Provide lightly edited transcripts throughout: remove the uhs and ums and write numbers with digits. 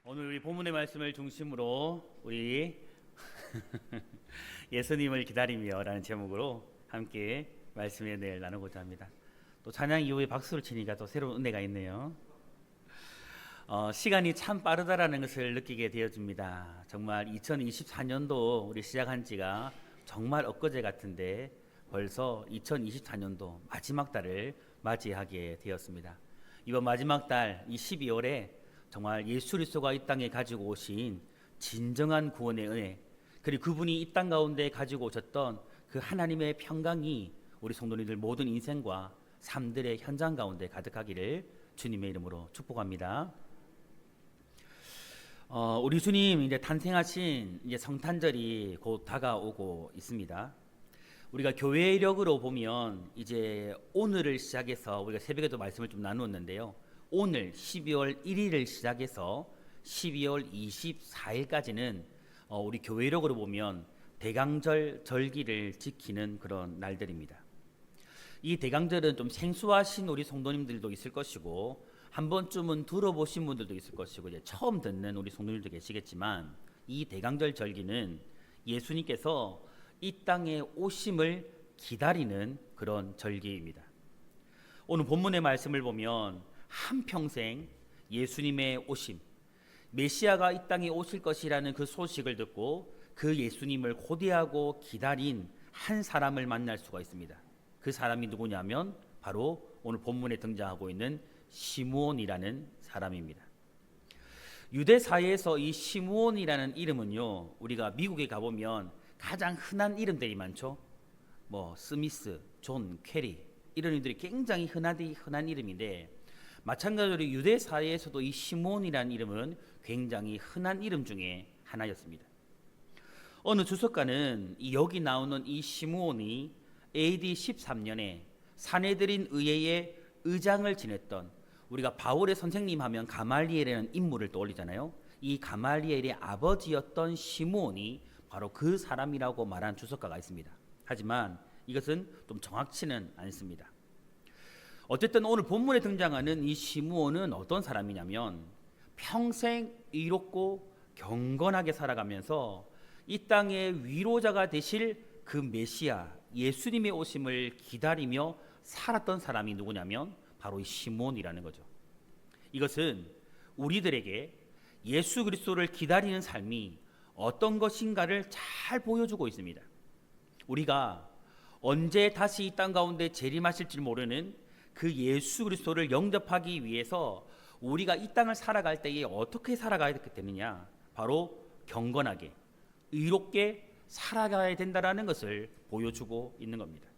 오늘 우리 본문의 말씀을 중심으로 우리 예수님을 기다리며 라는 제목으로 함께 말씀의 은혜를 나누고자 합니다. 또 찬양 이후에 박수를 치니까 또 새로운 은혜가 있네요. 시간이 참 빠르다라는 것을 느끼게 되어집니다. 정말 2024년도 우리 시작한 지가 정말 엊그제 같은데 벌써 2024년도 마지막 달을 맞이하게 되었습니다. 이번 마지막 달 이 12월에 정말 예수 그리스도가 이 땅에 가지고 오신 진정한 구원의 은혜, 그리고 그분이 이 땅 가운데 가지고 오셨던 그 하나님의 평강이 우리 성도님들 모든 인생과 삶들의 현장 가운데 가득하기를 주님의 이름으로 축복합니다. 우리 주님 이제 탄생하신 이제 성탄절이 곧 다가오고 있습니다. 우리가 교회력으로 보면 이제 오늘을 시작해서 우리가 새벽에도 말씀을 좀 나누었는데요. 오늘 12월 1일을 시작해서 12월 24일까지는 우리 교회력으로 보면 대강절 절기를 지키는 그런 날들입니다. 이 대강절은 좀 생소하신 우리 성도님들도 있을 것이고 한 번쯤은 들어보신 분들도 있을 것이고 이제 처음 듣는 우리 성도님들도 계시겠지만, 이 대강절 절기는 예수님께서 이 땅에 오심을 기다리는 그런 절기입니다. 오늘 본문의 말씀을 보면 한평생 예수님의 오심, 메시아가 이 땅에 오실 것이라는 그 소식을 듣고 그 예수님을 고대하고 기다린 한 사람을 만날 수가 있습니다. 그 사람이 누구냐면 바로 오늘 본문에 등장하고 있는 시므온이라는 사람입니다. 유대 사회에서 이 시므온이라는 이름은요, 우리가 미국에 가보면 가장 흔한 이름들이 많죠. 뭐 스미스, 존, 캐리 이런 이름들이 굉장히 흔한 이름인데, 마찬가지로 유대 사회에서도 이 시므온이라는 이름은 굉장히 흔한 이름 중에 하나였습니다. 어느 주석가는 여기 나오는 이 시므온이 AD 13년에 사내들인 의회의 의장을 지냈던, 우리가 바울의 선생님 하면 가말리엘이라는 인물을 떠올리잖아요. 이 가말리엘의 아버지였던 시므온이 바로 그 사람이라고 말한 주석가가 있습니다. 하지만 이것은 좀 정확치는 않습니다. 어쨌든 오늘 본문에 등장하는 이 시므온은 어떤 사람이냐면 평생 의롭고 경건하게 살아가면서 이 땅의 위로자가 되실 그 메시아 예수님의 오심을 기다리며 살았던 사람이 누구냐면 바로 이 시므온이라는 거죠. 이것은 우리들에게 예수 그리스도를 기다리는 삶이 어떤 것인가를 잘 보여주고 있습니다. 우리가 언제 다시 이 땅 가운데 재림하실지 모르는 그 예수 그리스도를 영접하기 위해서 우리가 이 땅을 살아갈 때에 어떻게 살아가야 되느냐, 바로 경건하게 의롭게 살아가야 된다라는 것을 보여주고 있는 겁니다.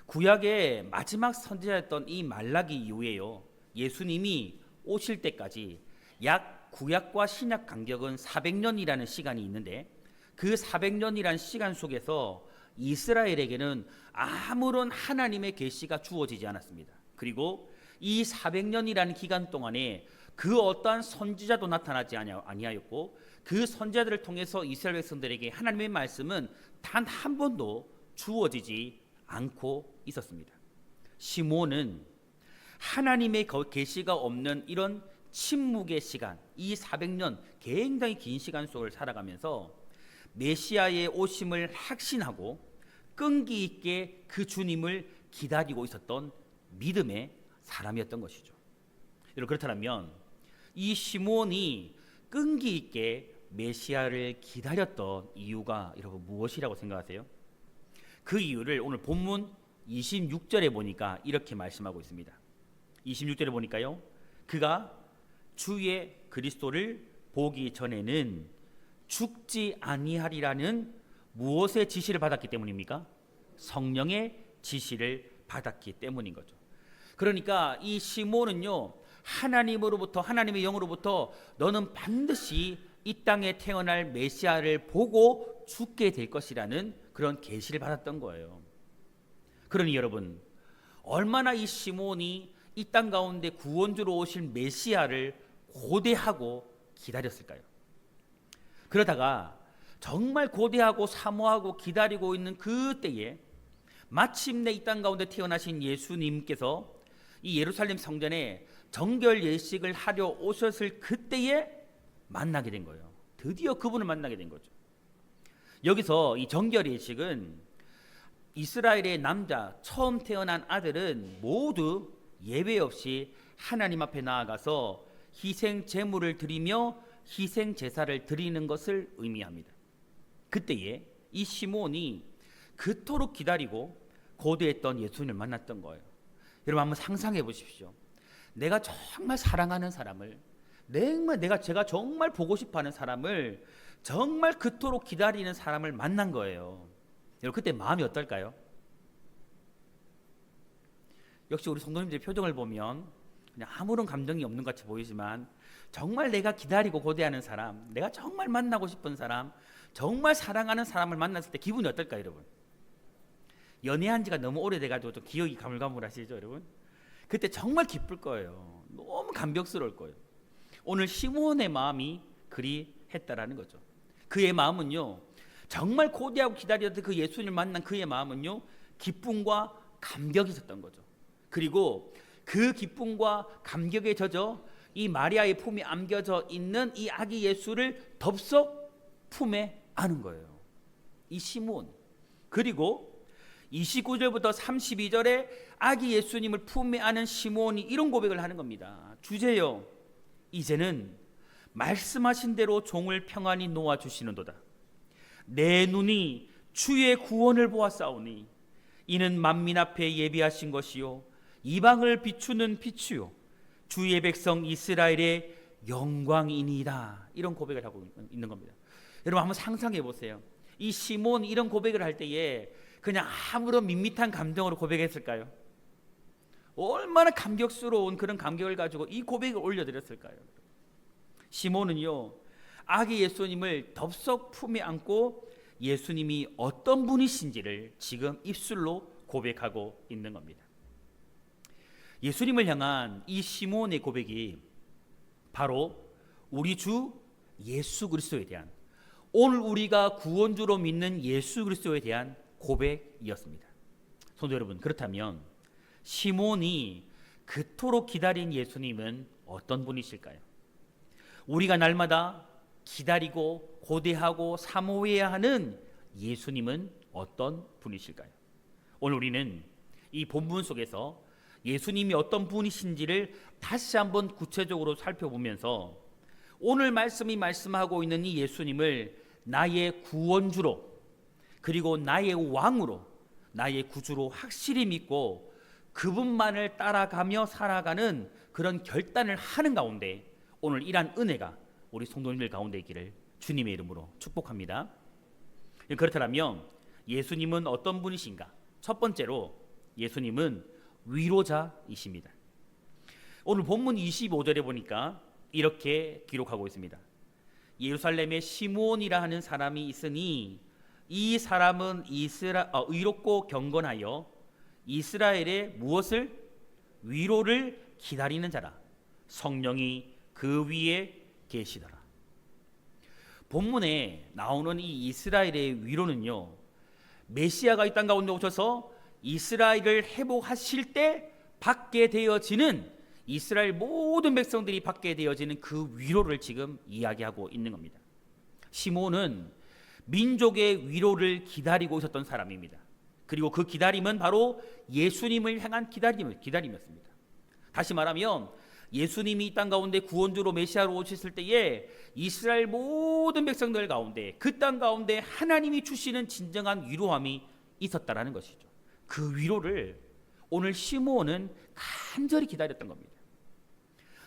구약의 마지막 선지자였던 이 말라기 이후에요, 예수님이 오실 때까지 약 구약과 신약 간격은 400년이라는 시간이 있는데, 그 400년이라는 시간 속에서 이스라엘에게는 아무런 하나님의 계시가 주어지지 않았습니다. 그리고 이 400년이라는 기간 동안에 그 어떠한 선지자도 나타나지 아니하였고, 그 선지자들을 통해서 이스라엘 백성들에게 하나님의 말씀은 단 한 번도 주어지지 않고 있었습니다. 시므온은 하나님의 계시가 없는 이런 침묵의 시간, 이 400년 굉장히 긴 시간 속을 살아가면서 메시아의 오심을 확신하고 끈기 있게 그 주님을 기다리고 있었던 믿음의 사람이었던 것이죠. 여러분, 그렇다면 이 시므온이 끈기 있게 메시아를 기다렸던 이유가 여러분 무엇이라고 생각하세요? 그 이유를 오늘 본문 26절에 보니까 이렇게 말씀하고 있습니다. 26절에 보니까요, 그가 주의 그리스도를 보기 전에는 죽지 아니하리라는 무엇의 지시를 받았기 때문입니까? 성령의 지시를 받았기 때문인 거죠. 그러니까 이 시므온은요, 하나님으로부터, 하나님의 영으로부터 너는 반드시 이 땅에 태어날 메시아를 보고 죽게 될 것이라는 그런 계시를 받았던 거예요. 그러니 여러분, 얼마나 이 시므온이 이 땅 가운데 구원주로 오실 메시아를 고대하고 기다렸을까요? 그러다가 정말 고대하고 사모하고 기다리고 있는 그때에 마침내 이 땅 가운데 태어나신 예수님께서 이 예루살렘 성전에 정결 예식을 하려 오셨을 그때에 만나게 된 거예요. 드디어 그분을 만나게 된 거죠. 여기서 이 정결 예식은 이스라엘의 남자 처음 태어난 아들은 모두 예외 없이 하나님 앞에 나아가서 희생 제물을 드리며 희생 제사를 드리는 것을 의미합니다. 그때에 이 시므온이 그토록 기다리고 고대했던 예수님을 만났던 거예요. 여러분 한번 상상해 보십시오. 내가 정말 사랑하는 사람을, 제가 정말 보고 싶어하는 사람을, 정말 그토록 기다리는 사람을 만난 거예요. 여러분 그때 마음이 어떨까요? 역시 우리 성도님들의 표정을 보면 그냥 아무런 감정이 없는 것 같이 보이지만, 정말 내가 기다리고 고대하는 사람, 내가 정말 만나고 싶은 사람, 정말 사랑하는 사람을 만났을 때 기분이 어떨까요, 여러분? 연애한 지가 너무 오래돼가지고 좀 기억이 가물가물하시죠, 여러분? 그때 정말 기쁠 거예요. 너무 감격스러울 거예요. 오늘 시므온의 마음이 그리했다라는 거죠. 그의 마음은요, 정말 고대하고 기다렸던 그 예수님을 만난 그의 마음은요, 기쁨과 감격이 있었던 거죠. 그리고 그 기쁨과 감격에 젖어 이 마리아의 품에 안겨져 있는 이 아기 예수를 덥석 품에 안은 거예요, 이 시므온. 그리고 29절부터 32절에 아기 예수님을 품에 안은 시므온이 이런 고백을 하는 겁니다. 주제여, 이제는 말씀하신 대로 종을 평안히 놓아주시는도다. 내 눈이 주의 구원을 보았사오니 이는 만민 앞에 예비하신 것이요 이방을 비추는 빛이요 주의 백성 이스라엘의 영광이니이다. 이런 고백을 하고 있는 겁니다. 여러분 한번 상상해 보세요. 이 시몬 이런 고백을 할 때에 그냥 아무런 밋밋한 감정으로 고백했을까요? 얼마나 감격스러운 그런 감격을 가지고 이 고백을 올려드렸을까요? 시몬은요, 아기 예수님을 덥석 품에 안고 예수님이 어떤 분이신지를 지금 입술로 고백하고 있는 겁니다. 예수님을 향한 이 시몬의 고백이 바로 우리 주 예수 그리스도에 대한, 오늘 우리가 구원주로 믿는 예수 그리스도에 대한 고백이었습니다. 성도 여러분, 그렇다면 시몬이 그토록 기다린 예수님은 어떤 분이실까요? 우리가 날마다 기다리고 고대하고 사모해야 하는 예수님은 어떤 분이실까요? 오늘 우리는 이 본문 속에서 예수님이 어떤 분이신지를 다시 한번 구체적으로 살펴보면서 오늘 말씀이 말씀하고 있는 이 예수님을 나의 구원주로, 그리고 나의 왕으로, 나의 구주로 확실히 믿고 그분만을 따라가며 살아가는 그런 결단을 하는 가운데 오늘 이러한 은혜가 우리 성도님들 가운데 있기를 주님의 이름으로 축복합니다. 그렇다면 예수님은 어떤 분이신가? 첫 번째로 예수님은 위로자이십니다. 오늘 본문 25절에 보니까 이렇게 기록하고 있습니다. 예루살렘에 시므온이라 하는 사람이 있으니 이 사람은 의롭고 경건하여 이스라엘의 무엇을? 위로를 기다리는 자라. 성령이 그 위에 계시더라. 본문에 나오는 이 이스라엘의 위로는요, 메시아가 이 땅 가운데 오셔서 이스라엘을 회복하실 때 받게 되어지는, 이스라엘 모든 백성들이 받게 되어지는 그 위로를 지금 이야기하고 있는 겁니다. 시몬은 민족의 위로를 기다리고 있었던 사람입니다. 그리고 그 기다림은 바로 예수님을 향한 기다림이었습니다. 다시 말하면 예수님이 이 땅 가운데 구원주로 메시아로 오셨을 때에 이스라엘 모든 백성들 가운데, 그 땅 가운데 하나님이 주시는 진정한 위로함이 있었다라는 것이죠. 그 위로를 오늘 시므온은 간절히 기다렸던 겁니다.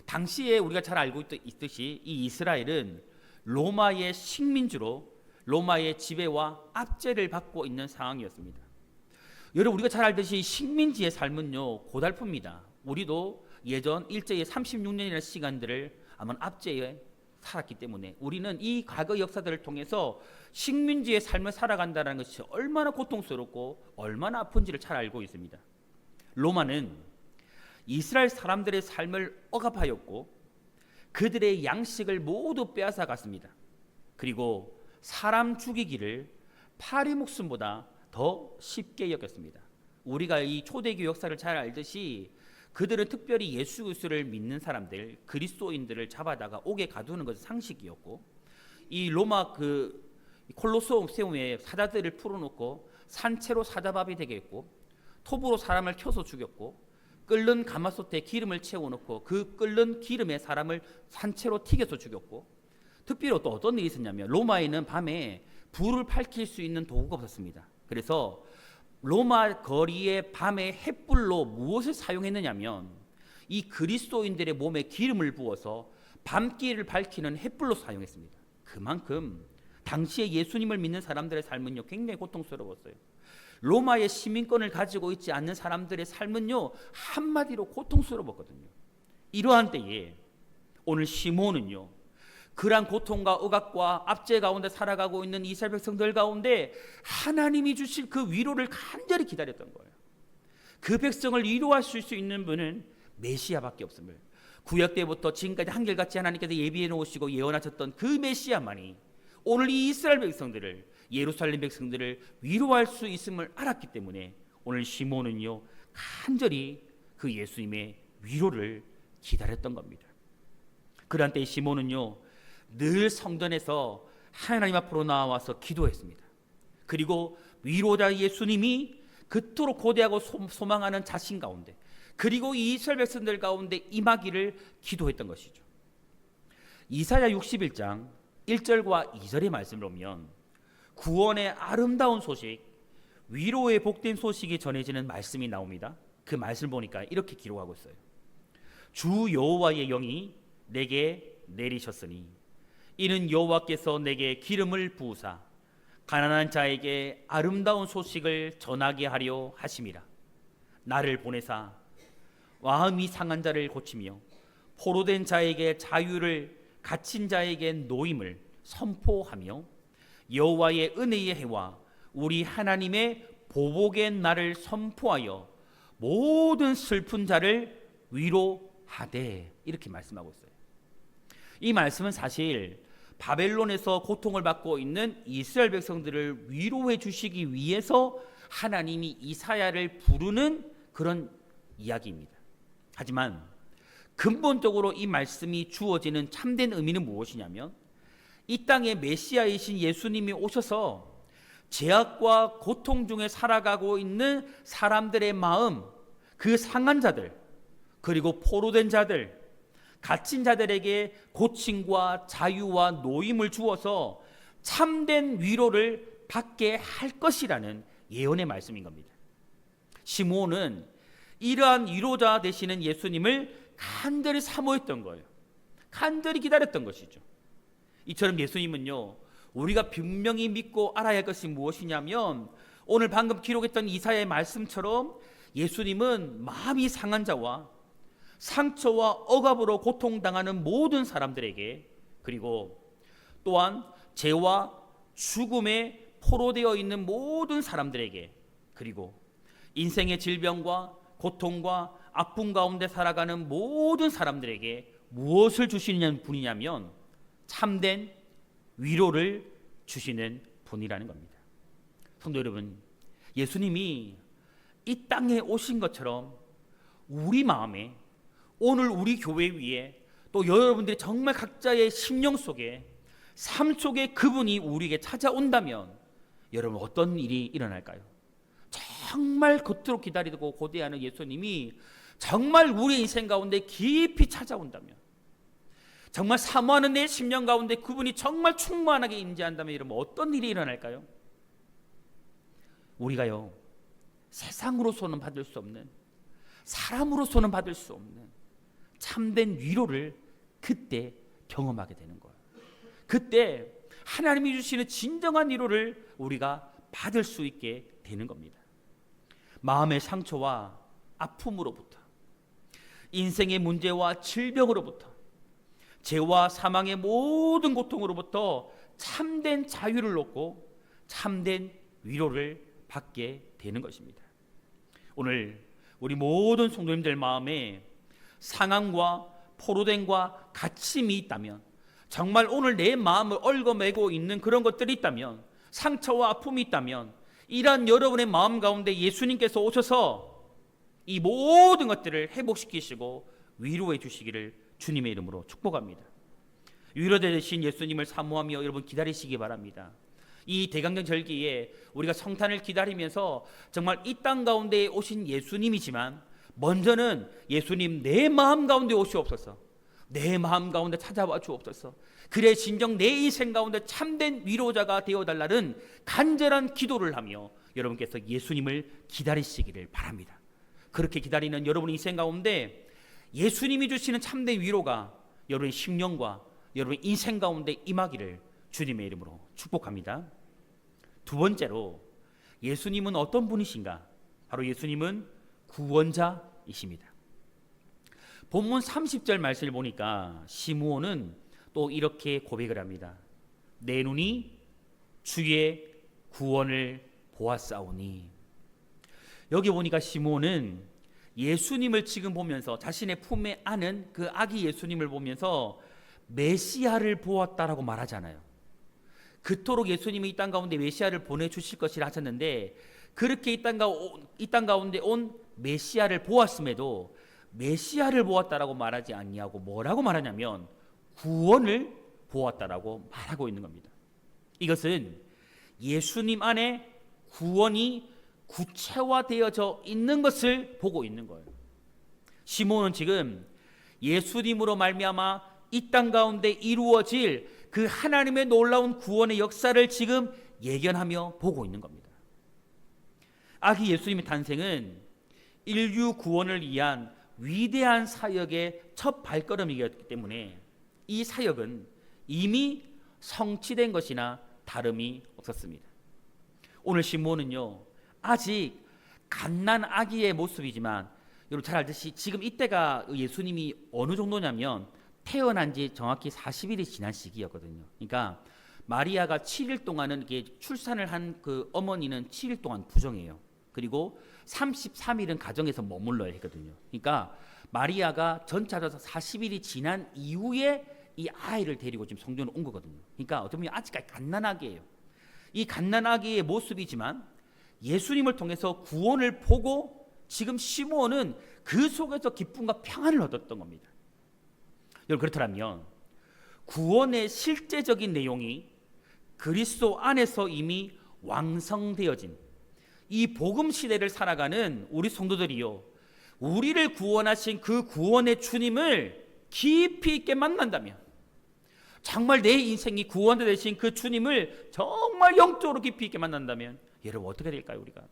당시에 우리가 잘 알고 있듯이 이 이스라엘은 로마의 식민지로 로마의 지배와 압제를 받고 있는 상황이었습니다. 여러분 우리가 잘 알듯이 식민지의 삶은요 고달픕니다. 우리도 예전 일제의 36년이라는 시간들을 아마 압제에 살았기 때문에 우리는 이 과거 역사들을 통해서 식민지의 삶을 살아간다는 것이 얼마나 고통스럽고 얼마나 아픈지를 잘 알고 있습니다. 로마는 이스라엘 사람들의 삶을 억압하였고 그들의 양식을 모두 빼앗아 갔습니다. 그리고 사람 죽이기를 파리 목숨보다 더 쉽게 여겼습니다. 우리가 이 초대교회 역사를 잘 알듯이 그들은 특별히 예수 그리스도를 믿는 사람들, 그리스도인들을 잡아다가 옥에 가두는 것은 상식이었고, 이 로마 콜로세움에 사자들을 풀어놓고 산채로 사자밥이 되게 했고, 톱으로 사람을 켜서 죽였고, 끓는 가마솥에 기름을 채워놓고 그 끓는 기름에 사람을 산채로 튀겨서 죽였고, 특별히 또 어떤 일이 있었냐면 로마에는 밤에 불을 밝힐 수 있는 도구가 없었습니다. 그래서 로마 거리의 밤에 횃불로 무엇을 사용했느냐면 이 그리스도인들의 몸에 기름을 부어서 밤길을 밝히는 횃불로 사용했습니다. 그만큼 당시에 예수님을 믿는 사람들의 삶은요 굉장히 고통스러웠어요. 로마의 시민권을 가지고 있지 않는 사람들의 삶은요 한마디로 고통스러웠거든요. 이러한 때에 오늘 시몬은요 그러한 고통과 억압과 압제 가운데 살아가고 있는 이스라엘 백성들 가운데 하나님이 주실 그 위로를 간절히 기다렸던 거예요. 그 백성을 위로하실 수 있는 분은 메시아밖에 없음을, 구약 때부터 지금까지 한결같이 하나님께서 예비해 놓으시고 예언하셨던 그 메시아만이 오늘 이 이스라엘 백성들을, 예루살렘 백성들을 위로할 수 있음을 알았기 때문에 오늘 시몬은요 간절히 그 예수님의 위로를 기다렸던 겁니다. 그러한 때 시몬은요 늘 성전에서 하나님 앞으로 나와서 기도했습니다. 그리고 위로자 예수님이 그토록 고대하고 소망하는 자신 가운데, 그리고 이 이스라엘 백성들 가운데 임하기를 기도했던 것이죠. 이사야 61장 1절과 2절의 말씀을 보면 구원의 아름다운 소식, 위로의 복된 소식이 전해지는 말씀이 나옵니다. 그 말씀을 보니까 이렇게 기록하고 있어요. 주 여호와의 영이 내게 내리셨으니 이는 여호와께서 내게 기름을 부으사 가난한 자에게 아름다운 소식을 전하게 하려 하심이라. 나를 보내사 마음이 상한 자를 고치며 포로된 자에게 자유를, 갇힌 자에게 노임을 선포하며 여호와의 은혜의 해와 우리 하나님의 보복의 날을 선포하여 모든 슬픈 자를 위로하되, 이렇게 말씀하고 있어요. 이 말씀은 사실 바벨론에서 고통을 받고 있는 이스라엘 백성들을 위로해 주시기 위해서 하나님이 이사야를 부르는 그런 이야기입니다. 하지만 근본적으로 이 말씀이 주어지는 참된 의미는 무엇이냐면 이 땅에 메시아이신 예수님이 오셔서 죄악과 고통 중에 살아가고 있는 사람들의 마음, 그 상한 자들, 그리고 포로된 자들, 갇힌 자들에게 고침과 자유와 노임을 주어서 참된 위로를 받게 할 것이라는 예언의 말씀인 겁니다. 시므온은 이러한 위로자 되시는 예수님을 간절히 사모했던 거예요. 간절히 기다렸던 것이죠. 이처럼 예수님은요 우리가 분명히 믿고 알아야 할 것이 무엇이냐면 오늘 방금 기록했던 이사야의 말씀처럼 예수님은 마음이 상한 자와 상처와 억압으로 고통당하는 모든 사람들에게, 그리고 또한 죄와 죽음에 포로되어 있는 모든 사람들에게, 그리고 인생의 질병과 고통과 아픔 가운데 살아가는 모든 사람들에게 무엇을 주시는 분이냐면 참된 위로를 주시는 분이라는 겁니다. 성도 여러분, 예수님이 이 땅에 오신 것처럼 우리 마음에, 오늘 우리 교회 위에, 또 여러분들이 정말 각자의 심령 속에, 삶 속에 그분이 우리에게 찾아온다면 여러분 어떤 일이 일어날까요? 정말 겉으로 기다리고 고대하는 예수님이 정말 우리 인생 가운데 깊이 찾아온다면, 정말 사모하는 내 심령 가운데 그분이 정말 충만하게 임재한다면 여러분 어떤 일이 일어날까요? 우리가요 세상으로서는 받을 수 없는, 사람으로서는 받을 수 없는 참된 위로를 그때 경험하게 되는 거예요. 그때 하나님이 주시는 진정한 위로를 우리가 받을 수 있게 되는 겁니다. 마음의 상처와 아픔으로부터, 인생의 문제와 질병으로부터, 죄와 사망의 모든 고통으로부터 참된 자유를 얻고 참된 위로를 받게 되는 것입니다. 오늘 우리 모든 성도님들 마음에 상함과 포로됨과 갇힘이 있다면, 정말 오늘 내 마음을 얽어매고 있는 그런 것들이 있다면, 상처와 아픔이 있다면, 이러한 여러분의 마음 가운데 예수님께서 오셔서 이 모든 것들을 회복시키시고 위로해 주시기를 주님의 이름으로 축복합니다. 위로되신 예수님을 사모하며 여러분 기다리시기 바랍니다. 이 대강정 절기에 우리가 성탄을 기다리면서 정말 이 땅 가운데 오신 예수님이지만 먼저는 예수님 내 마음 가운데 오시옵소서, 내 마음 가운데 찾아와 주옵소서, 그래 진정 내 인생 가운데 참된 위로자가 되어달라는 간절한 기도를 하며 여러분께서 예수님을 기다리시기를 바랍니다. 그렇게 기다리는 여러분의 인생 가운데 예수님이 주시는 참된 위로가 여러분의 심령과 여러분의 인생 가운데 임하기를 주님의 이름으로 축복합니다. 두 번째로 예수님은 어떤 분이신가? 바로 예수님은 구원자이십니다. 본문 30절 말씀을 보니까 시므온은 또 이렇게 고백을 합니다. 내 눈이 주의 구원을 보았사오니. 여기 보니까 시므온은 예수님을 지금 보면서 자신의 품에 안은 그 아기 예수님을 보면서 메시아를 보았다라고 말하잖아요. 그토록 예수님이 이 땅 가운데 메시아를 보내주실 것이라 하셨는데 그렇게 이 땅 가운데 온 메시아를 보았음에도 메시아를 보았다라고 말하지 아니하고 뭐라고 말하냐면 구원을 보았다라고 말하고 있는 겁니다. 이것은 예수님 안에 구원이 구체화되어져 있는 것을 보고 있는 거예요. 시몬은 지금 예수님으로 말미암아 이 땅 가운데 이루어질 그 하나님의 놀라운 구원의 역사를 지금 예견하며 보고 있는 겁니다. 아기 예수님의 탄생은 인류 구원을 위한 위대한 사역의 첫 발걸음이었기 때문에 이 사역은 이미 성취된 것이나 다름이 없었습니다. 오늘 시므온은요 아직 갓난 아기의 모습이지만 여러분 잘 알듯이 지금 이때가 예수님이 어느 정도냐면 태어난 지 정확히 40일이 지난 시기였거든요. 그러니까 마리아가 7일 동안은 이게 출산을 한 그 어머니는 7일 동안 부정해요. 그리고 33일은 가정에서 머물러야 했거든요. 그러니까 마리아가 전차져서 40일이 지난 이후에 이 아이를 데리고 지금 성전에 온 거거든요. 그러니까 어쩌면 아직까지 갓난아기예요. 이 갓난아기의 모습이지만 예수님을 통해서 구원을 보고 지금 시므온은 그 속에서 기쁨과 평안을 얻었던 겁니다. 여러분 그렇다면 구원의 실제적인 내용이 그리스도 안에서 이미 완성되어진 이 복음 시대를 살아가는 우리 성도들이요, 우리를 구원하신 그 구원의 주님을 깊이 있게 만난다면, 정말 내 인생이 구원자 되신 그 주님을 정말 영적으로 깊이 있게 만난다면 여러분 어떻게 될까요? 우리가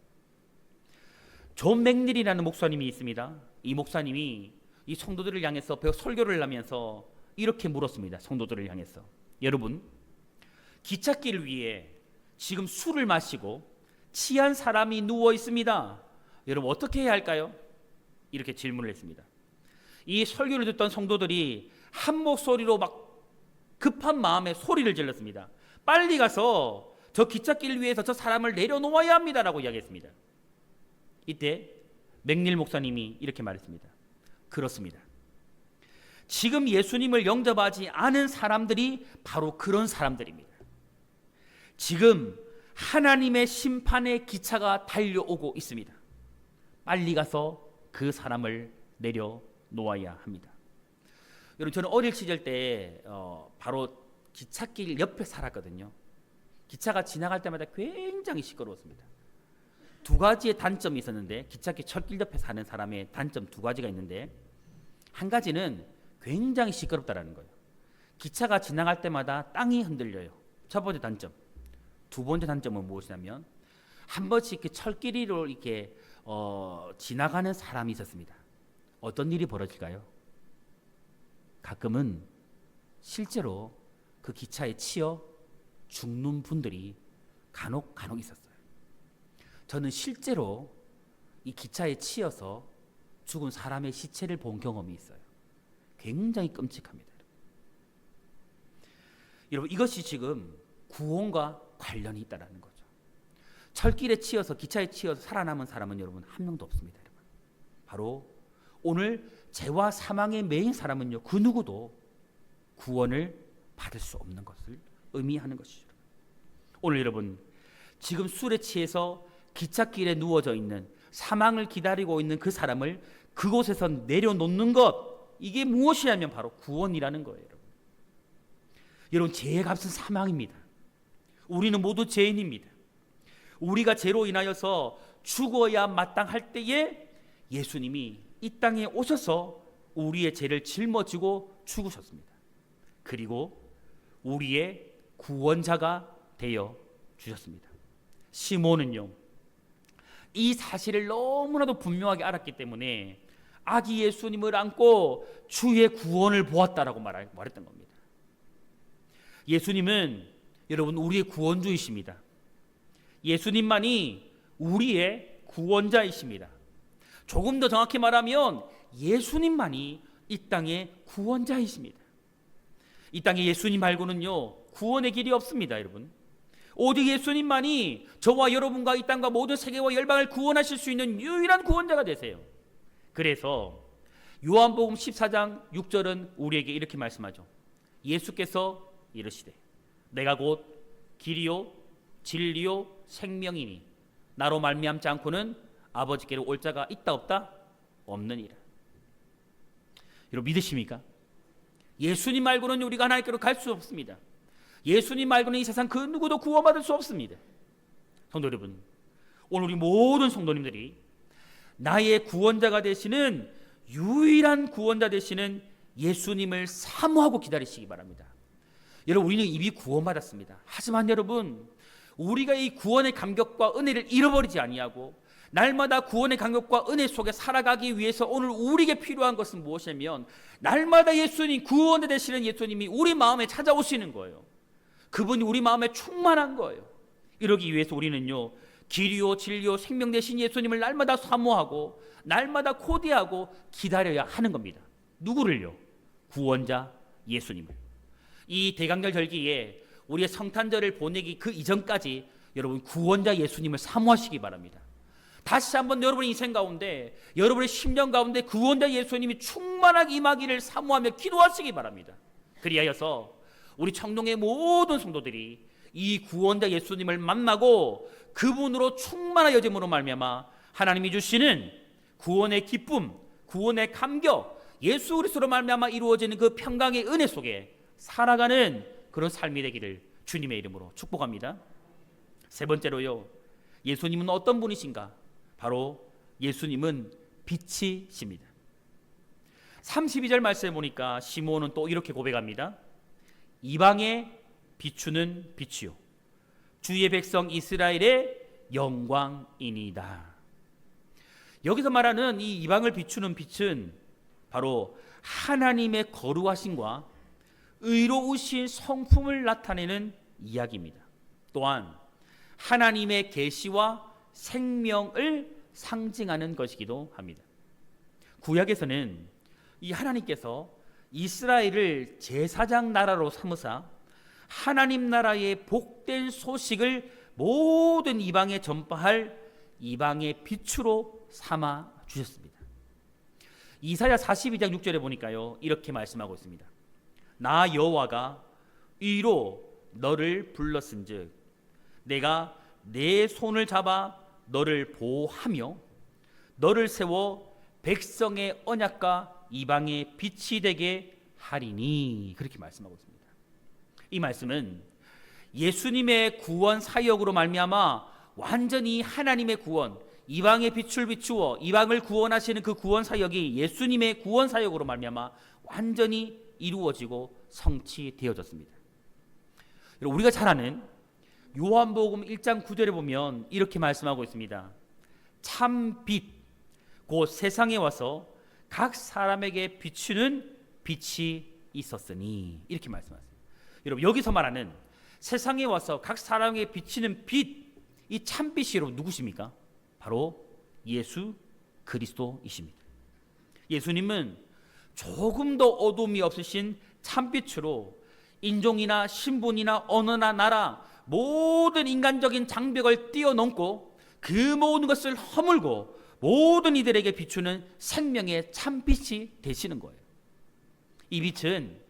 존 맥닐이라는 목사님이 있습니다. 이 목사님이 이 성도들을 향해서 설교를 하면서 이렇게 물었습니다. 성도들을 향해서, 여러분 기찻길 위에 지금 술을 마시고 취한 사람이 누워 있습니다. 여러분 어떻게 해야 할까요? 이렇게 질문을 했습니다. 이 설교를 듣던 성도들이 한 목소리로 막 급한 마음에 소리를 질렀습니다. 빨리 가서 저 기찻길 위에서 저 사람을 내려놓아야 합니다라고 이야기했습니다. 이때 맥닐 목사님이 이렇게 말했습니다. 그렇습니다. 지금 예수님을 영접하지 않은 사람들이 바로 그런 사람들입니다. 지금 하나님의 심판의 기차가 달려오고 있습니다. 빨리 가서 그 사람을 내려놓아야 합니다. 여러분 저는 어릴 시절 때 바로 기찻길 옆에 살았거든요. 기차가 지나갈 때마다 굉장히 시끄러웠습니다. 두 가지의 단점이 있었는데, 기찻길 철길 옆에 사는 사람의 단점 두 가지가 있는데, 한 가지는 굉장히 시끄럽다라는 거예요. 기차가 지나갈 때마다 땅이 흔들려요. 첫 번째 단점. 두 번째 단점은 무엇이냐면 한 번씩 이렇게 철길이로 이렇게 지나가는 사람이 있었습니다. 어떤 일이 벌어질까요? 가끔은 실제로 그 기차에 치여 죽는 분들이 간혹 있었어요. 저는 실제로 이 기차에 치여서 죽은 사람의 시체를 본 경험이 있어요. 굉장히 끔찍합니다. 여러분 이것이 지금 구원과 관련이 있다는 거죠. 철길에 치여서, 기차에 치여서 살아남은 사람은 여러분 한 명도 없습니다. 여러분. 바로 오늘 죄와 사망에 매인 사람은요, 그 누구도 구원을 받을 수 없는 것을 의미하는 것이죠. 오늘 여러분 지금 술에 취해서 기찻길에 누워져 있는 사망을 기다리고 있는 그 사람을 그곳에서 내려놓는 것, 이게 무엇이냐면 바로 구원이라는 거예요. 여러분, 죄의 값은 사망입니다. 우리는 모두 죄인입니다. 우리가 죄로 인하여서 죽어야 마땅할 때에 예수님이 이 땅에 오셔서 우리의 죄를 짊어지고 죽으셨습니다. 그리고 우리의 구원자가 되어 주셨습니다. 시몬은요, 이 사실을 너무나도 분명하게 알았기 때문에 아기 예수님을 안고 주의 구원을 보았다라고 말했던 겁니다. 예수님은 여러분 우리의 구원주이십니다. 예수님만이 우리의 구원자이십니다. 조금 더 정확히 말하면 예수님만이 이 땅의 구원자이십니다. 이 땅에 예수님 말고는요 구원의 길이 없습니다. 여러분, 오직 예수님만이 저와 여러분과 이 땅과 모든 세계와 열방을 구원하실 수 있는 유일한 구원자가 되세요. 그래서 요한복음 14장 6절은 우리에게 이렇게 말씀하죠. 예수께서 이르시되 내가 곧 길이요 진리요 생명이니 나로 말미암지 않고는 아버지께로 올 자가 있다 없다? 없느니라. 여러분, 믿으십니까? 예수님 말고는 우리가 하나님께로 갈 수 없습니다. 예수님 말고는 이 세상 그 누구도 구원받을 수 없습니다. 성도 여러분, 오늘 우리 모든 성도님들이 나의 구원자가 되시는 유일한 구원자 되시는 예수님을 사모하고 기다리시기 바랍니다. 여러분, 우리는 이미 구원받았습니다. 하지만 여러분, 우리가 이 구원의 감격과 은혜를 잃어버리지 아니하고 날마다 구원의 감격과 은혜 속에 살아가기 위해서 오늘 우리에게 필요한 것은 무엇이냐면 날마다 예수님, 구원자 되시는 예수님이 우리 마음에 찾아오시는 거예요. 그분이 우리 마음에 충만한 거예요. 이러기 위해서 우리는요 길이요 진리요 생명 되신 예수님을 날마다 사모하고 날마다 고대하고 기다려야 하는 겁니다. 누구를요? 구원자 예수님을. 이 대강절 절기에 우리의 성탄절을 보내기 그 이전까지 여러분 구원자 예수님을 사모하시기 바랍니다. 다시 한번 여러분의 인생 가운데 여러분의 심령 가운데 구원자 예수님이 충만하게 임하기를 사모하며 기도하시기 바랍니다. 그리하여서 우리 청동의 모든 성도들이 이 구원자 예수님을 만나고 그분으로 충만하여짐으로 말미암아 하나님이 주시는 구원의 기쁨, 구원의 감격, 예수 그리스도로 말미암아 이루어지는 그 평강의 은혜 속에 살아가는 그런 삶이 되기를 주님의 이름으로 축복합니다. 세 번째로요, 예수님은 어떤 분이신가? 바로 예수님은 빛이십니다. 32절 말씀에 보니까 시몬은 또 이렇게 고백합니다. 이방에 비추는 빛이요 주의 백성 이스라엘의 영광이니이다. 여기서 말하는 이 이방을 비추는 빛은 바로 하나님의 거룩하심과 의로우신 성품을 나타내는 이야기입니다. 또한 하나님의 계시와 생명을 상징하는 것이기도 합니다. 구약에서는 이 하나님께서 이스라엘을 제사장 나라로 삼으사 하나님 나라의 복된 소식을 모든 이방에 전파할 이방의 빛으로 삼아 주셨습니다. 이사야 42장 6절에 보니까요 이렇게 말씀하고 있습니다. 나 여호와가 이로 너를 불렀은즉 내가 내 손을 잡아 너를 보호하며 너를 세워 백성의 언약과 이방의 빛이 되게 하리니, 그렇게 말씀하고 있습니다. 이 말씀은 예수님의 구원 사역으로 말미암아 완전히 하나님의 구원, 이방의 빛을 비추어 이방을 구원하시는 그 구원 사역이 예수님의 구원 사역으로 말미암아 완전히 이루어지고 성취되어졌습니다. 우리가 잘 아는 요한복음 1장 9절에 보면 이렇게 말씀하고 있습니다. 참 빛, 곧 세상에 와서 각 사람에게 비추는 빛이 있었으니, 이렇게 말씀하세요. 여러분, 여기서 말하는 세상에 와서 각 사람에게 비치는 빛, 이 참빛이 여러분 누구십니까? 바로 예수 그리스도이십니다. 예수님은 조금 더 어둠이 없으신 참빛으로 인종이나 신분이나 언어나 나라 모든 인간적인 장벽을 뛰어넘고 그 모든 것을 허물고 모든 이들에게 비추는 생명의 참빛이 되시는 거예요. 이 빛은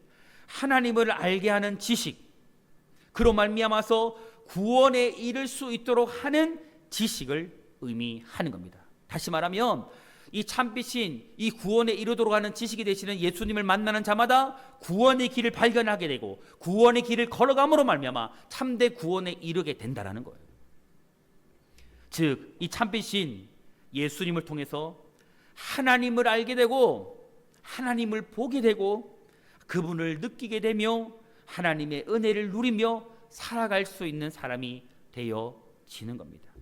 하나님을 알게 하는 지식, 그로 말미암아서 구원에 이를 수 있도록 하는 지식을 의미하는 겁니다. 다시 말하면 이 참빛인 이 구원에 이르도록 하는 지식이 되시는 예수님을 만나는 자마다 구원의 길을 발견하게 되고 구원의 길을 걸어감으로 말미암아 참된 구원에 이르게 된다라는 거예요. 즉, 이 참빛인 예수님을 통해서 하나님을 알게 되고 하나님을 보게 되고 그분을 느끼게 되며 하나님의 은혜를 누리며 살아갈 수 있는 사람이 되어지는 겁니다.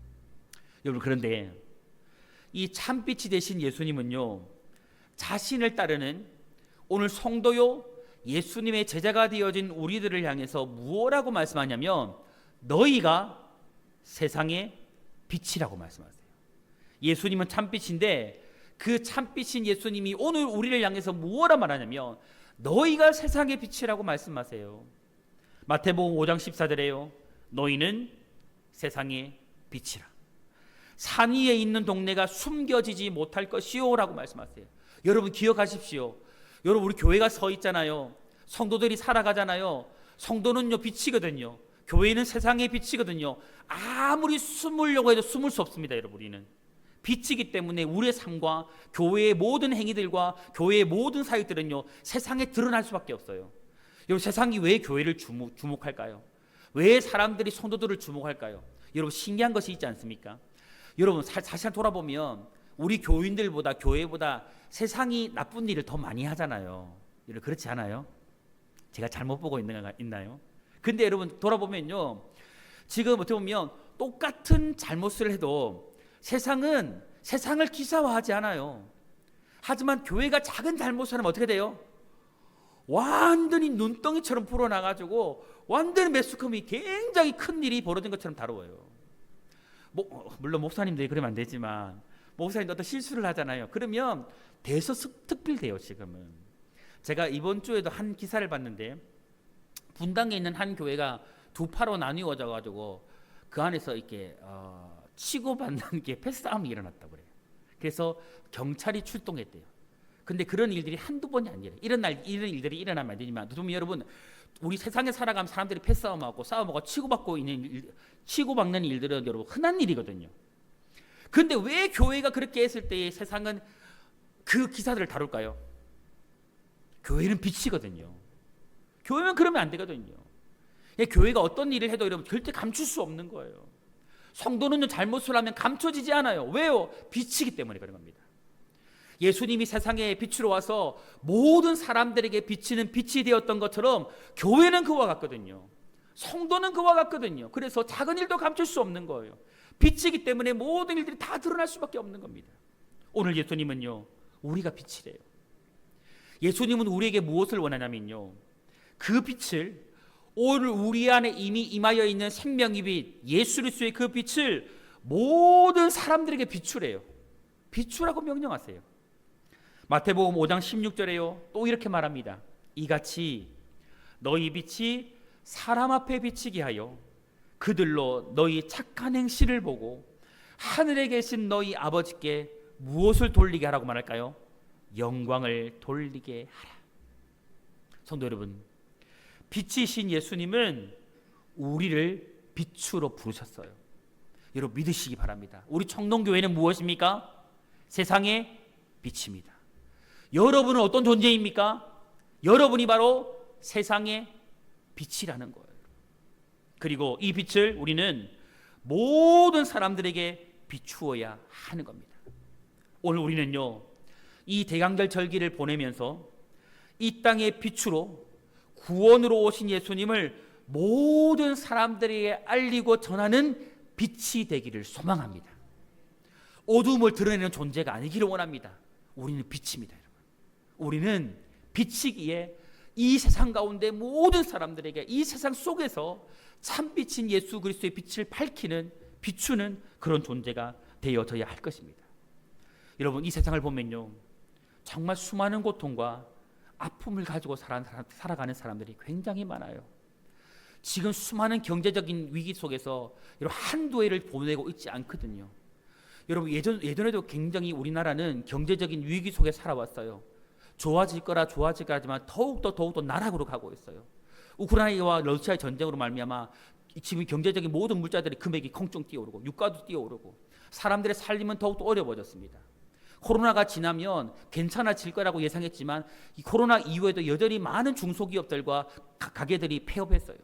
여러분, 그런데 이 참빛이 되신 예수님은요, 자신을 따르는 오늘 성도요 예수님의 제자가 되어진 우리들을 향해서 무엇라고 말씀하냐면 너희가 세상의 빛이라고 말씀하세요. 예수님은 참빛인데 그 참빛인 예수님이 오늘 우리를 향해서 무엇라 말하냐면 너희가 세상의 빛이라고 말씀하세요. 마태복음 5장 14절에요. 너희는 세상의 빛이라. 산 위에 있는 동네가 숨겨지지 못할 것이요 라고 말씀하세요. 여러분 기억하십시오. 여러분, 우리 교회가 서 있잖아요. 성도들이 살아가잖아요. 성도는요 빛이거든요. 교회는 세상의 빛이거든요. 아무리 숨으려고 해도 숨을 수 없습니다. 여러분, 우리는 빛이기 때문에 우리의 삶과 교회의 모든 행위들과 교회의 모든 사역들은요 세상에 드러날 수밖에 없어요. 여러분, 세상이 왜 교회를 주목할까요? 왜 사람들이 성도들을 주목할까요? 여러분, 신기한 것이 있지 않습니까? 여러분, 사실 돌아보면 우리 교인들보다 교회보다 세상이 나쁜 일을 더 많이 하잖아요. 여러분, 그렇지 않아요? 제가 잘못 보고 있나요? 근데 여러분 돌아보면요, 지금 어떻게 보면 똑같은 잘못을 해도 세상은 세상을 기사화하지 않아요. 하지만 교회가 작은 잘못을 하면 어떻게 돼요? 완전히 눈덩이처럼 불어나가지고 완전히 매스컴이 굉장히 큰 일이 벌어진 것처럼 다루어요. 물론 목사님들이 그러면 안 되지만 목사님도 어떤 실수를 하잖아요. 그러면 대서특필돼요. 지금은 제가 이번 주에도 한 기사를 봤는데 분당에 있는 한 교회가 두 파로 나뉘어져 가지고 그 안에서 이렇게 치고받는 게 패싸움이 일어났다고 그래요. 그래서 경찰이 출동했대요. 근데 그런 일들이 한두 번이 아니에요. 이런 일들이 일어나면 안 되지만 여러분, 우리 세상에 살아가면 사람들이 패싸움하고 싸움하고 치고받는 일들은 여러분 흔한 일이거든요. 근데 왜 교회가 그렇게 했을 때 세상은 그 기사들을 다룰까요? 교회는 빛이거든요. 교회는 그러면 안 되거든요. 교회가 어떤 일을 해도 여러분 절대 감출 수 없는 거예요. 성도는 잘못을 하면 감춰지지 않아요. 왜요? 빛이기 때문에 그런 겁니다. 예수님이 세상에 빛으로 와서 모든 사람들에게 비치는 빛이 되었던 것처럼 교회는 그와 같거든요. 성도는 그와 같거든요. 그래서 작은 일도 감출 수 없는 거예요. 빛이기 때문에 모든 일들이 다 드러날 수밖에 없는 겁니다. 오늘 예수님은요, 우리가 빛이래요. 예수님은 우리에게 무엇을 원하냐면요, 그 빛을, 오늘 우리 안에 이미 임하여 있는 생명의 빛, 예수 그리스도의 그 빛을 모든 사람들에게 비추래요. 비추라고 명령하세요. 마태복음 5장 16절에요. 또 이렇게 말합니다. 이같이 너희 빛이 사람 앞에 비치게 하여 그들로 너희 착한 행실을 보고 하늘에 계신 너희 아버지께 무엇을 돌리게 하라고 말할까요? 영광을 돌리게 하라. 성도 여러분, 빛이신 예수님은 우리를 빛으로 부르셨어요. 여러분 믿으시기 바랍니다. 우리 청동교회는 무엇입니까? 세상의 빛입니다. 여러분은 어떤 존재입니까? 여러분이 바로 세상의 빛이라는 거예요. 그리고 이 빛을 우리는 모든 사람들에게 비추어야 하는 겁니다. 오늘 우리는요, 이 대강절 절기를 보내면서 이 땅의 빛으로 구원으로 오신 예수님을 모든 사람들에게 알리고 전하는 빛이 되기를 소망합니다. 어두움을 드러내는 존재가 아니기를 원합니다. 우리는 빛입니다, 여러분. 우리는 빛이기에 이 세상 가운데 모든 사람들에게 이 세상 속에서 참빛인 예수 그리스도의 빛을 밝히는, 비추는 그런 존재가 되어져야 할 것입니다. 여러분, 이 세상을 보면요, 정말 수많은 고통과 아픔을 가지고 살아가는 사람들이 굉장히 많아요. 지금 수많은 경제적인 위기 속에서 한두 해를 보내고 있지 않거든요. 여러분, 예전에도 굉장히 우리나라는 경제적인 위기 속에 살아왔어요. 좋아질 거라 하지만 더욱더 나락으로 가고 있어요. 우크라이나와 러시아의 전쟁으로 말미암아 지금 경제적인 모든 물자들의 금액이 콩충 뛰어오르고 유가도 뛰어오르고 사람들의 삶은 더욱더 어려워졌습니다. 코로나가 지나면 괜찮아질 거라고 예상했지만 이 코로나 이후에도 여전히 많은 중소기업들과 가게들이 폐업했어요.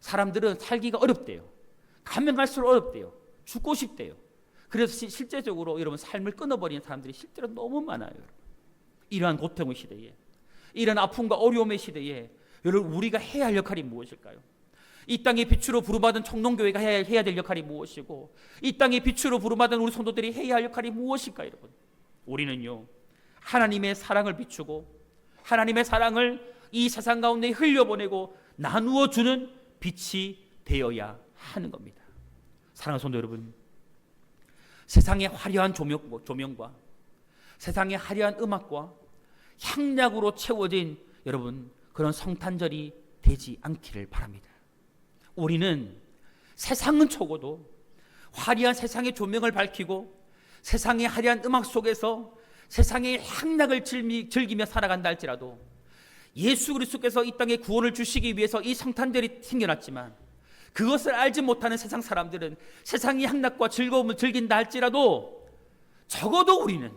사람들은 살기가 어렵대요. 가면 갈수록 어렵대요. 죽고 싶대요. 그래서 실제적으로 여러분 삶을 끊어버리는 사람들이 실제로 너무 많아요. 여러분. 이러한 고통의 시대에, 이런 아픔과 어려움의 시대에 여러분 우리가 해야 할 역할이 무엇일까요? 이 땅의 빛으로 부름받은 청농교회가 해야 될 역할이 무엇이고, 이 땅의 빛으로 부름받은 우리 성도들이 해야 할 역할이 무엇일까요? 여러분, 우리는요 하나님의 사랑을 비추고 하나님의 사랑을 이 세상 가운데 흘려보내고 나누어 주는 빛이 되어야 하는 겁니다. 사랑하는 성도 여러분, 세상의 화려한 조명과 세상의 화려한 음악과 향락으로 채워진 여러분 그런 성탄절이 되지 않기를 바랍니다. 우리는 세상은 적어도 화려한 세상의 조명을 밝히고 세상의 화려한 음악 속에서 세상의 향락을 즐기며 살아간다 할지라도 예수 그리스도께서 이 땅에 구원을 주시기 위해서 이 성탄절이 생겨났지만 그것을 알지 못하는 세상 사람들은 세상의 향락과 즐거움을 즐긴다 할지라도 적어도 우리는,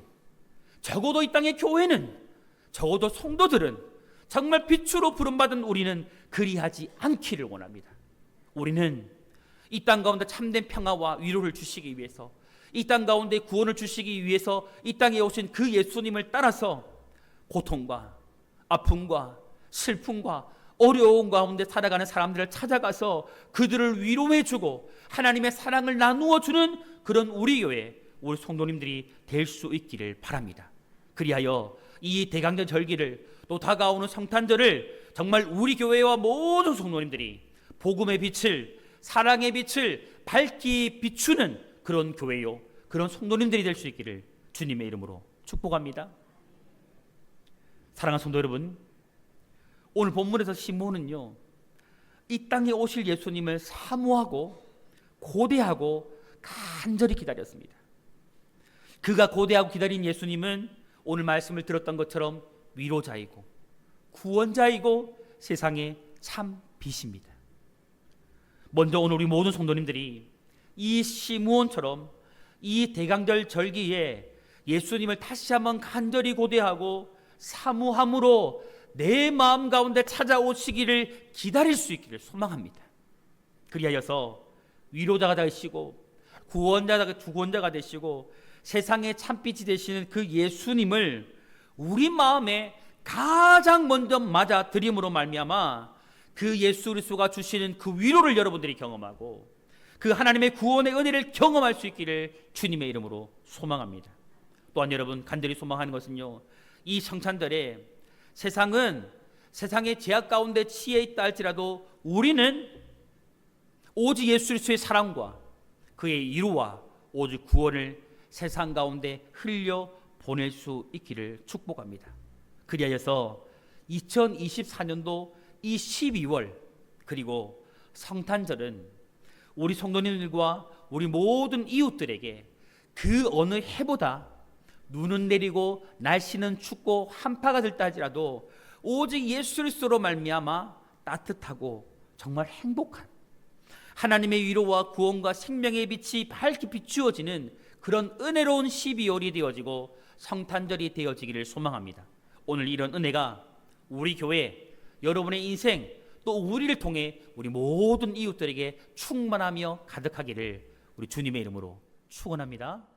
적어도 이 땅의 교회는, 적어도 성도들은 정말 빛으로 부름받은 우리는 그리하지 않기를 원합니다. 우리는 이 땅 가운데 참된 평화와 위로를 주시기 위해서, 이 땅 가운데 구원을 주시기 위해서 이 땅에 오신 그 예수님을 따라서 고통과 아픔과 슬픔과 어려움 가운데 살아가는 사람들을 찾아가서 그들을 위로해주고 하나님의 사랑을 나누어주는 그런 우리 교회, 우리 성도님들이 될 수 있기를 바랍니다. 그리하여 이 대강절 절기를 또 다가오는 성탄절을 정말 우리 교회와 모든 성도님들이 복음의 빛을, 사랑의 빛을 밝히 비추는 그런 교회요, 그런 성도님들이 될 수 있기를 주님의 이름으로 축복합니다. 사랑하는 성도 여러분, 오늘 본문에서 시몬은요 이 땅에 오실 예수님을 사모하고 고대하고 간절히 기다렸습니다. 그가 고대하고 기다린 예수님은 오늘 말씀을 들었던 것처럼 위로자이고 구원자이고 세상의 참 빛입니다. 먼저 오늘 우리 모든 성도님들이 이 시므온처럼 이 대강절 절기에 예수님을 다시 한번 간절히 고대하고 사모함으로 내 마음 가운데 찾아오시기를 기다릴 수 있기를 소망합니다. 그리하여서 위로자가 되시고 구원자가 되시고 세상의 참빛이 되시는 그 예수님을 우리 마음에 가장 먼저 맞아들임으로 말미암아 그 예수 그리스도가 주시는 그 위로를 여러분들이 경험하고 그 하나님의 구원의 은혜를 경험할 수 있기를 주님의 이름으로 소망합니다. 또한 여러분 간절히 소망하는 것은요, 이 성탄절에 세상은 세상의 제약 가운데 치여 있다 할지라도 우리는 오직 예수 그리스도의 사랑과 그의 위로와 오직 구원을 세상 가운데 흘려 보낼 수 있기를 축복합니다. 그리하여서 2024년도 이 12월 그리고 성탄절은 우리 성도님들과 우리 모든 이웃들에게 그 어느 해보다 눈은 내리고 날씨는 춥고 한파가 들다 할지라도 오직 예수 그리스도로 말미암아 따뜻하고 정말 행복한 하나님의 위로와 구원과 생명의 빛이 밝게 비추어지는 그런 은혜로운 12월이 되어지고 성탄절이 되어지기를 소망합니다. 오늘 이런 은혜가 우리 교회, 여러분의 인생 또 우리를 통해 우리 모든 이웃들에게 충만하며 가득하기를 우리 주님의 이름으로 축원합니다.